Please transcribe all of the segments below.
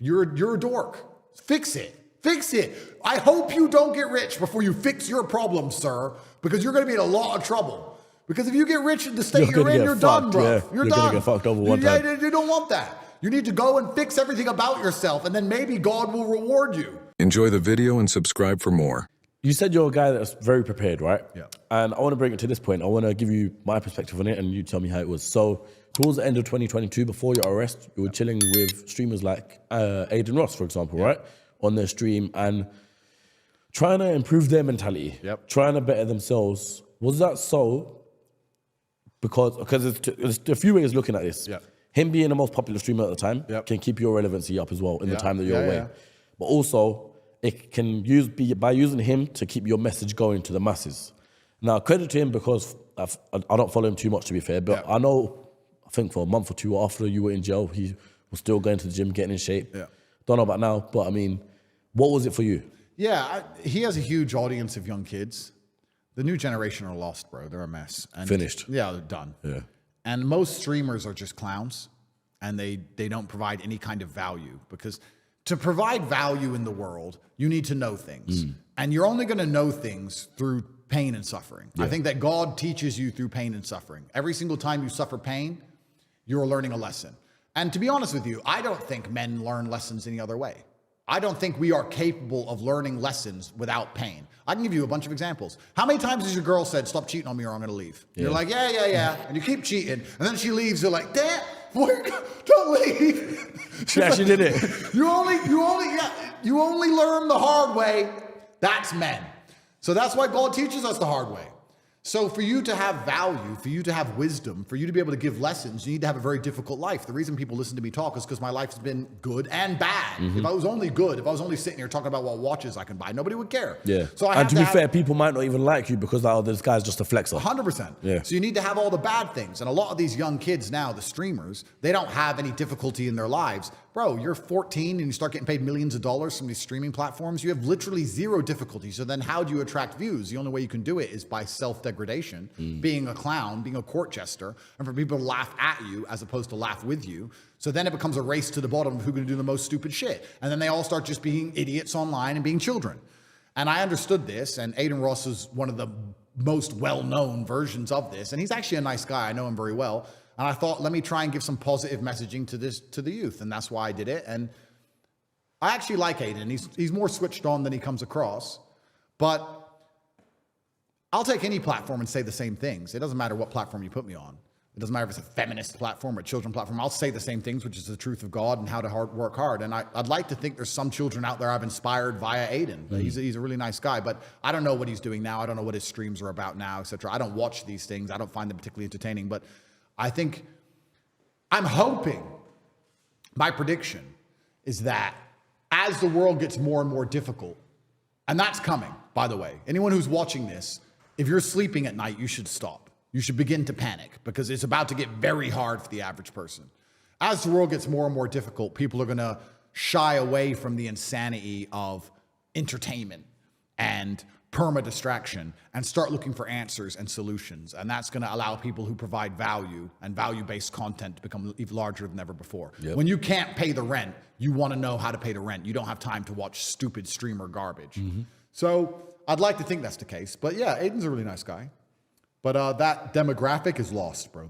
You're a dork. Fix it. Fix it. I hope you don't get rich before you fix your problem, sir, because you're going to be in a lot of trouble. Because if you get rich in the state you're in, you're done, bro. Yeah. You're done. Gonna get fucked over one time. You don't want that. You need to go and fix everything about yourself, and then maybe God will reward you. Enjoy the video and subscribe for more. You said you're a guy that's very prepared, right? Yeah. And I want to bring it to this point. I want to give you my perspective on it, and you tell me how it was. So, towards the end of 2022, before your arrest, you were chilling with streamers like Adin Ross, for example, right? On their stream and trying to improve their mentality, trying to better themselves. Was that so? Because there's a few ways looking at this. Him being the most popular streamer at the time can keep your relevancy up as well in the time that you're away. But also, it can be by using him to keep your message going to the masses. Now, credit to him because I don't follow him too much, to be fair, but I think for a month or two after you were in jail, he was still going to the gym, getting in shape. Don't know about now, but I mean, what was it for you? Yeah, he has a huge audience of young kids. The new generation are lost, bro. They're a mess. And finished. Yeah, they're done. Yeah. And most streamers are just clowns, and they don't provide any kind of value, because to provide value in the world, you need to know things. And you're only going to know things through pain and suffering. I think that God teaches you through pain and suffering. Every single time you suffer pain, you're learning a lesson. And to be honest with you, I don't think men learn lessons any other way. I don't think we are capable of learning lessons without pain. I can give you a bunch of examples. How many times has your girl said, stop cheating on me or I'm going to leave? You're like, yeah. And you keep cheating. And then she leaves. You're like, damn, don't leave. She actually did it. You only learn the hard way. That's men. So that's why God teaches us the hard way. So for you to have value, for you to have wisdom, for you to be able to give lessons, you need to have a very difficult life. The reason people listen to me talk is because my life's been good and bad. If I was only good, if I was only sitting here talking about what watches I can buy, nobody would care. Yeah. So and to be fair, people might not even like you because this guy's just a flexer. 100%. Yeah. So you need to have all the bad things. And a lot of these young kids now, the streamers, they don't have any difficulty in their lives. Bro, you're 14 and you start getting paid millions of dollars from these streaming platforms. You have literally zero difficulty. So then how do you attract views? The only way you can do it is by self-degradation, being a clown, being a court jester, and for people to laugh at you as opposed to laugh with you. So then it becomes a race to the bottom of who's going to do the most stupid shit. And then they all start just being idiots online and being children. And I understood this, and Adin Ross is one of the most well-known versions of this. And he's actually a nice guy. I know him very well. And I thought, let me try and give some positive messaging to the youth. And that's why I did it. And I actually like Adin. He's more switched on than he comes across. But I'll take any platform and say the same things. It doesn't matter what platform you put me on. It doesn't matter if it's a feminist platform or a children platform. I'll say the same things, which is the truth of God and how to work hard. And I'd like to think there's some children out there I've inspired via Adin. He's a really nice guy, but I don't know what he's doing now. I don't know what his streams are about now, etc. I don't watch these things. I don't find them particularly entertaining, but I'm hoping, my prediction is that as the world gets more and more difficult, and that's coming, by the way, anyone who's watching this, if you're sleeping at night, you should stop. You should begin to panic because it's about to get very hard for the average person. As the world gets more and more difficult, people are going to shy away from the insanity of entertainment and perma-distraction and start looking for answers and solutions. And that's going to allow people who provide value and value-based content to become even larger than ever before. When you can't pay the rent, you want to know how to pay the rent. You don't have time to watch stupid streamer garbage. So I'd like to think that's the case. But yeah, Adin's a really nice guy. But that demographic is lost, bro.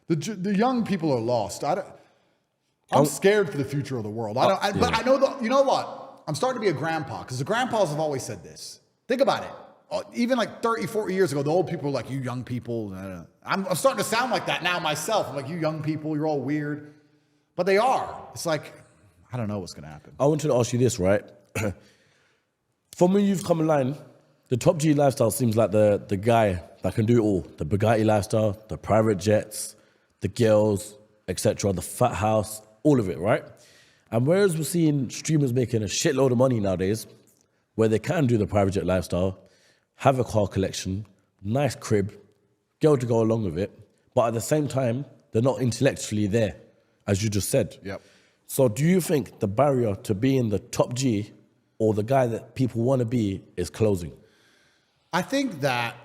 The young people are lost. I'm scared for the future of the world. But I know you know what? I'm starting to be a grandpa because the grandpas have always said this. Think about it. Even like 30, 40 years ago, the old people were like, you young people. I'm starting to sound like that now myself. I'm like, you young people, you're all weird. But they are. It's like, I don't know what's going to happen. I wanted to ask you this, right? From when you've come online, the top G lifestyle seems like the guy that can do it all. The Bugatti lifestyle, the private jets, the girls, etc., the fat house, all of it, right? And whereas we're seeing streamers making a shitload of money nowadays, where they can do the private jet lifestyle, have a car collection, nice crib, girl to go along with it, but at the same time, they're not intellectually there, as you just said. So do you think the barrier to being the top G or the guy that people want to be is closing? I think that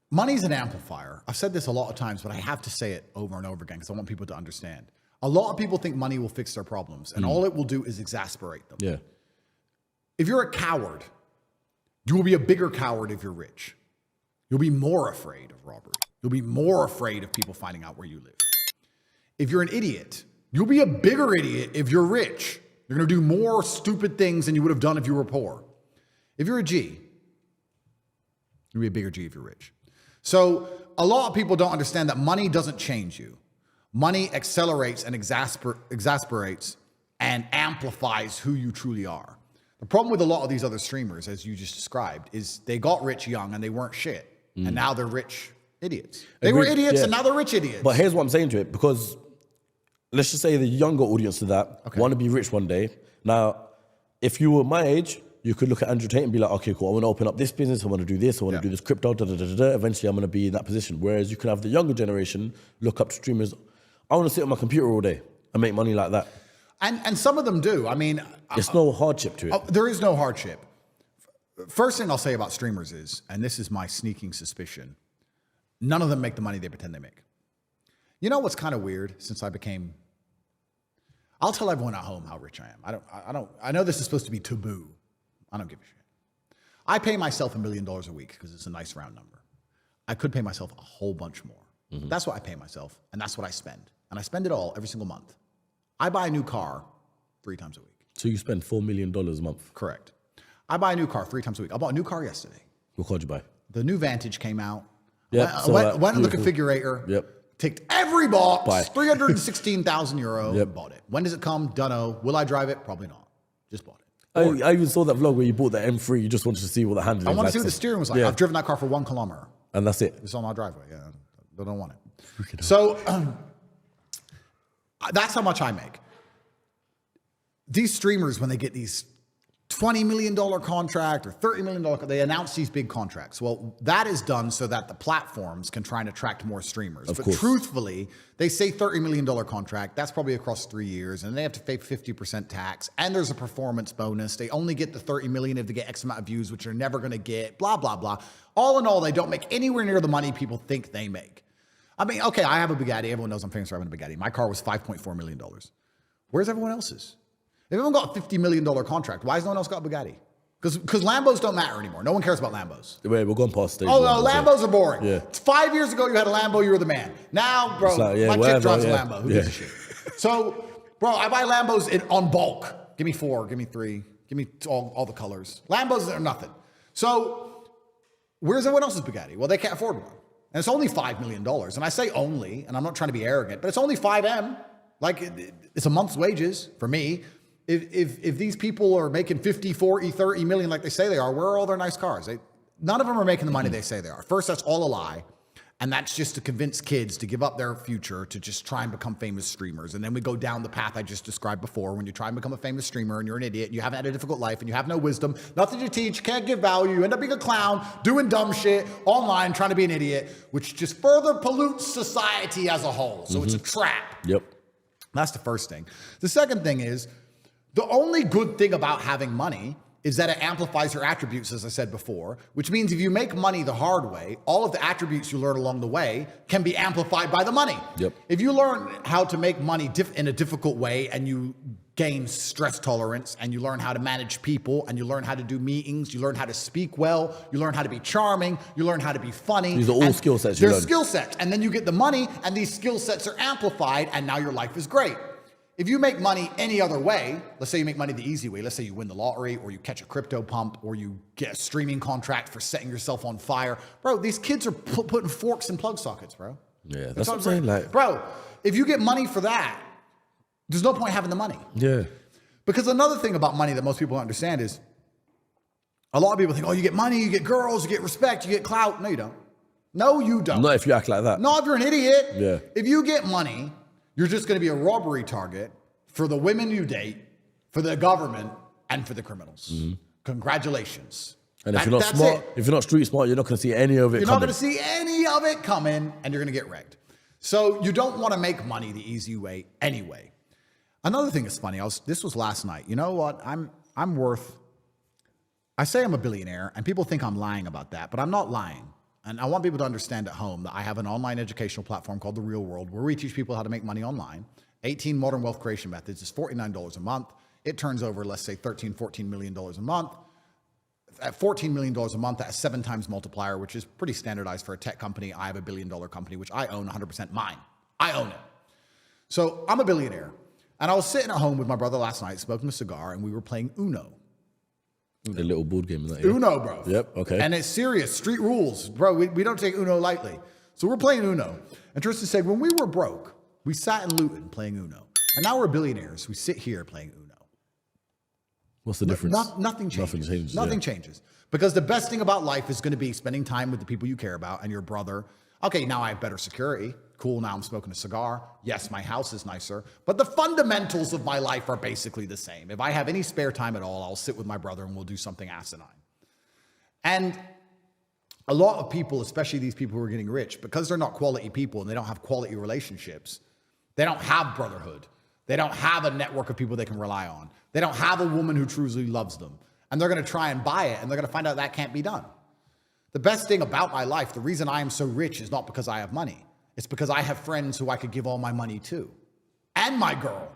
money's an amplifier. I've said this a lot of times, but I have to say it over and over again because I want people to understand. A lot of people think money will fix their problems, and all it will do is exasperate them. Yeah. If you're a coward, you will be a bigger coward if you're rich. You'll be more afraid of robbery. You'll be more afraid of people finding out where you live. If you're an idiot, you'll be a bigger idiot if you're rich. You're going to do more stupid things than you would have done if you were poor. If you're a G, you'll be a bigger G if you're rich. So a lot of people don't understand that money doesn't change you. Money accelerates and exasperates and amplifies who you truly are. The problem with a lot of these other streamers, as you just described, is they got rich young and they weren't shit. And now they're rich idiots. They were idiots and now they're rich idiots. But here's what I'm saying to it, because let's just say the younger audience to that want to be rich one day. Now, if you were my age, you could look at Andrew Tate and be like, okay, cool, I want to open up this business, I want to do this, I want to do this crypto, eventually I'm going to be in that position. Whereas you can have the younger generation look up to streamers, I want to sit on my computer all day and make money like that. And some of them do. I mean, there's no hardship to it. There is no hardship. First thing I'll say about streamers is, and this is my sneaking suspicion, none of them make the money they pretend they make. You know what's kind of weird since I became, I'll tell everyone at home how rich I am. I know this is supposed to be taboo. I don't give a shit. I pay myself $1 million a week because it's a nice round number. I could pay myself a whole bunch more. That's what I pay myself, and that's what I spend. And I spend it all every single month. I buy a new car 3 times a week. So you spend $4 million a month? Correct. I buy a new car 3 times a week. I bought a new car yesterday. What car did you buy? The new Vantage came out. Yep, Went in the configurator. Yep. Ticked every box. 316,000 euro. Yep. Bought it. When does it come? Dunno. Will I drive it? Probably not. Just bought it. I even saw that vlog where you bought the M3. You just wanted to see what the handling I was want to like. see what the steering was like. Yeah. I've driven that car for 1 kilometer. And that's it. It's on our driveway. Yeah, I don't want it. So that's how much I make. These streamers, when they get these $20 million contract or $30 million, they announce these big contracts. Well, that is done so that the platforms can try and attract more streamers. But truthfully, they say $30 million contract. That's probably across 3 years, and they have to pay 50% tax. And there's a performance bonus. They only get the 30 million if they get X amount of views, which they're never going to get. Blah blah blah. All in all, they don't make anywhere near the money people think they make. I mean, okay, I have a Bugatti. Everyone knows I'm famous for having a Bugatti. My car was $5.4 million. Where's everyone else's? If everyone got a $50 million contract, why has no one else got a Bugatti? Because Lambos don't matter anymore. No one cares about Lambos. Wait, we're going past stage. Oh, no, Lambos are boring. Yeah. 5 years ago, you had a Lambo, you were the man. Now, bro, my kid drives a Lambo. Who gives a shit? So, bro, I buy Lambos on bulk. Give me 4, give me 3, give me all the colors. Lambos are nothing. So, where's everyone else's Bugatti? Well, they can't afford one. And it's only $5 million. And I say only, and I'm not trying to be arrogant, but it's only 5M. Like, it's a month's wages for me. If these people are making 50, 40, 30 million like they say they are, where are all their nice cars? None of them are making the money they say they are. First, that's all a lie. And that's just to convince kids to give up their future to just try and become famous streamers. And then we go down the path I just described before. When you try and become a famous streamer and you're an idiot, and you haven't had a difficult life, and you have no wisdom, nothing to teach, can't give value, you end up being a clown, doing dumb shit online, trying to be an idiot, which just further pollutes society as a whole. So it's a trap. Yep. That's the first thing. The second thing is, the only good thing about having money is that it amplifies your attributes, as I said before, which means if you make money the hard way, all of the attributes you learn along the way can be amplified by the money. Yep. If you learn how to make money in a difficult way and you gain stress tolerance and you learn how to manage people and you learn how to do meetings, you learn how to speak well, you learn how to be charming, you learn how to be funny. These are all skill sets you learn. They're skill sets. And then you get the money and these skill sets are amplified and now your life is great. If you make money any other way, let's say you make money the easy way, let's say you win the lottery or you catch a crypto pump or you get a streaming contract for setting yourself on fire. Bro, these kids are putting forks in plug sockets, bro. Yeah, that's what I'm saying. Like, bro, if you get money for that, there's no point having the money. Yeah. Because another thing about money that most people don't understand is a lot of people think, oh, you get money, you get girls, you get respect, you get clout. No, you don't. No, you don't. Not if you act like that. Not if you're an idiot. Yeah. If you get money, you're just going to be a robbery target for the women you date, for the government, and for the criminals. Mm-hmm. Congratulations. And if you're not smart, if you're not street smart, you're not going to see any of it coming. You're not going to see any of it coming, and you're going to get wrecked. So you don't want to make money the easy way anyway. Another thing that's funny, this was last night. You know what? I'm worth, I say I'm a billionaire, and people think I'm lying about that, but I'm not lying. And I want people to understand at home that I have an online educational platform called The Real World, where we teach people how to make money online. 18 modern wealth creation methods is $49 a month. It turns over, let's say, $14 million a month. At $14 million a month, that's 7 times multiplier, which is pretty standardized for a tech company. I have a $1 billion company, which I own 100% mine. I own it. So I'm a billionaire. And I was sitting at home with my brother last night, smoking a cigar, and we were playing Uno. The little board game, is that? Yeah? Uno, bro. Yep, okay. And it's serious, street rules. Bro, we don't take Uno lightly. So we're playing Uno. And Tristan said, when we were broke, we sat in Luton playing Uno. And now we're billionaires. We sit here playing Uno. What's the difference? Nothing changes. Nothing yeah. changes. Because the best thing about life is going to be spending time with the people you care about and your brother. Okay, now I have better security. Cool, now I'm smoking a cigar. Yes, my house is nicer. But the fundamentals of my life are basically the same. If I have any spare time at all, I'll sit with my brother and we'll do something asinine. And a lot of people, especially these people who are getting rich, because they're not quality people and they don't have quality relationships, they don't have brotherhood. They don't have a network of people they can rely on. They don't have a woman who truly loves them. And they're going to try and buy it, and they're going to find out that can't be done. The best thing about my life, the reason I am so rich is not because I have money. It's because I have friends who I could give all my money to. And my girl.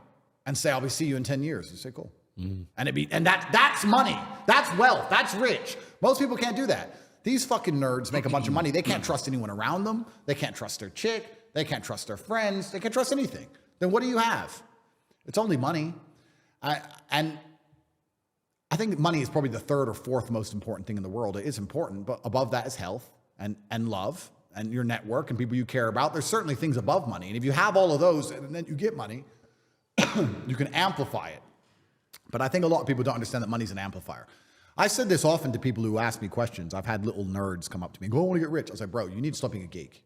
And say, I'll see you in 10 years. You say, cool. And that's money. That's wealth. That's rich. Most people can't do that. These fucking nerds make a bunch of money. They can't trust anyone around them. They can't trust their chick. They can't trust their friends. They can't trust anything. Then what do you have? It's only money. And I think money is probably the third or fourth most important thing in the world. It is important, but above that is health and love and your network and people you care about. There's certainly things above money. And if you have all of those and then you get money, you can amplify it. But I think a lot of people don't understand that money's an amplifier. I said this often to people who ask me questions. I've had little nerds come up to me and go, I want to get rich. I was like, bro, you need to stop being a geek.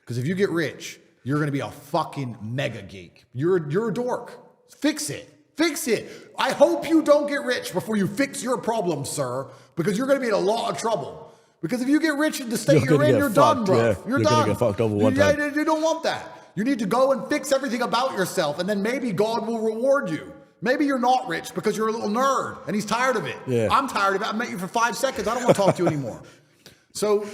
Because if you get rich, you're going to be a fucking mega geek. You're a dork. Fix it. Fix it. I hope you don't get rich before you fix your problem, sir, because you're going to be in a lot of trouble. Because if you get rich in the state you're in, you're done, bro. Yeah. You're done. You're going to get fucked over one time. You don't want that. You need to go and fix everything about yourself, and then maybe God will reward you. Maybe you're not rich because you're a little nerd, and he's tired of it. Yeah. I'm tired of it. I met you for 5 seconds. I don't want to talk to you anymore. So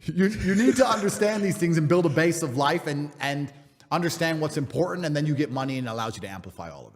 you need to understand these things and build a base of life and understand what's important, and then you get money and it allows you to amplify all of it.